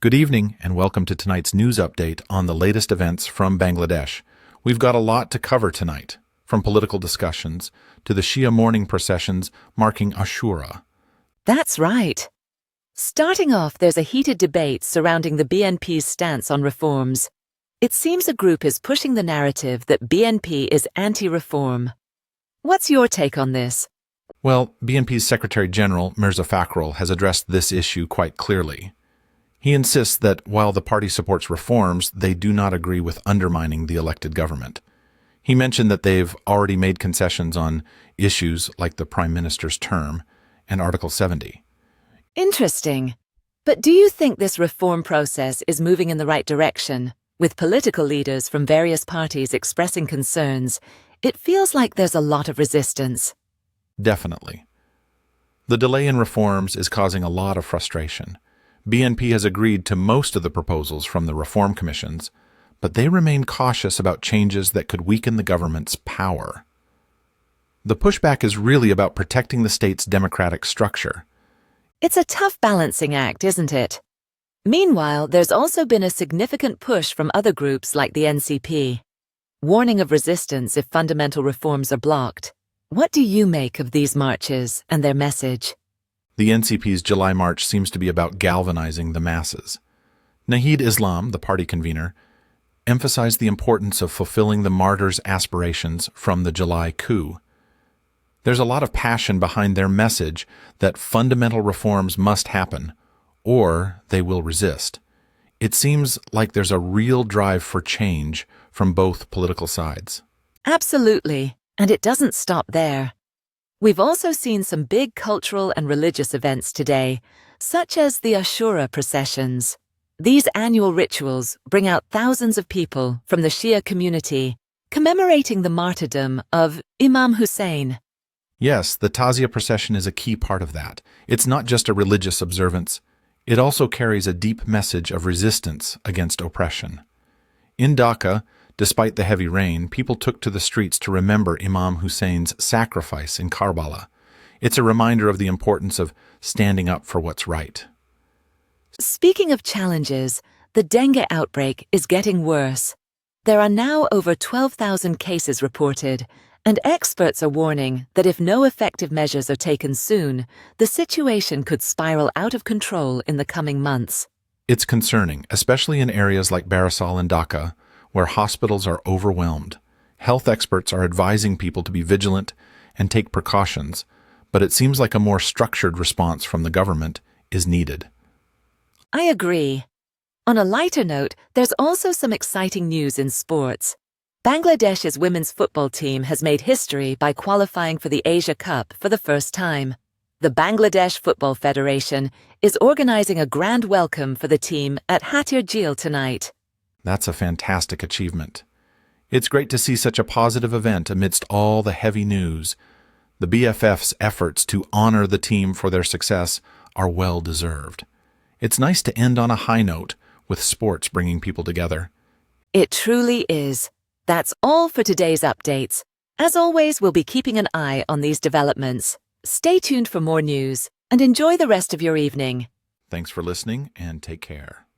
Good evening and welcome to tonight's news update on the latest events from Bangladesh. We've got a lot to cover tonight, from political discussions to the Shia mourning processions marking Ashura. That's right. Starting off, there's a heated debate surrounding the BNP's stance on reforms. It seems a group is pushing the narrative that BNP is anti-reform. What's your take on this? Well, BNP's Secretary General, Mirza Fakhrul, has addressed this issue quite clearly. He insists that while the party supports reforms, they do not agree with undermining the elected government. He mentioned that they've already made concessions on issues like the Prime Minister's term and Article 70. Interesting. But do you think this reform process is moving in the right direction? With political leaders from various parties expressing concerns, it feels like there's a lot of resistance. Definitely. The delay in reforms is causing a lot of frustration. BNP has agreed to most of the proposals from the reform commissions, but they remain cautious about changes that could weaken the government's power. The pushback is really about protecting the state's democratic structure. It's a tough balancing act, isn't it? Meanwhile, there's also been a significant push from other groups like the NCP, warning of resistance if fundamental reforms are blocked. What do you make of these marches and their message? The NCP's July march seems to be about galvanizing the masses. Nahid Islam, the party convener, emphasized the importance of fulfilling the martyrs' aspirations from the July coup. There's a lot of passion behind their message that fundamental reforms must happen, or they will resist. It seems like there's a real drive for change from both political sides. Absolutely, and it doesn't stop there. We've also seen some big cultural and religious events today, such as the Ashura processions. These annual rituals bring out thousands of people from the Shia community, commemorating the martyrdom of Imam Hussein. Yes, the Tazia procession is a key part of that. It's not just a religious observance. It also carries a deep message of resistance against oppression. In Dhaka, despite the heavy rain, people took to the streets to remember Imam Hussein's sacrifice in Karbala. It's a reminder of the importance of standing up for what's right. Speaking of challenges, the dengue outbreak is getting worse. There are now over 12,000 cases reported, and experts are warning that if no effective measures are taken soon, the situation could spiral out of control in the coming months. It's concerning, especially in areas like Barisal and Dhaka, where hospitals are overwhelmed. Health experts are advising people to be vigilant and take precautions, but it seems like a more structured response from the government is needed. I agree. On a lighter note, there's also some exciting news in sports. Bangladesh's women's football team has made history by qualifying for the Asia Cup for the first time. The Bangladesh Football Federation is organizing a grand welcome for the team at Hatir Jheel tonight. That's a fantastic achievement. It's great to see such a positive event amidst all the heavy news. The BFF's efforts to honor the team for their success are well deserved. It's nice to end on a high note with sports bringing people together. It truly is. That's all for today's updates. As always, we'll be keeping an eye on these developments. Stay tuned for more news and enjoy the rest of your evening. Thanks for listening and take care.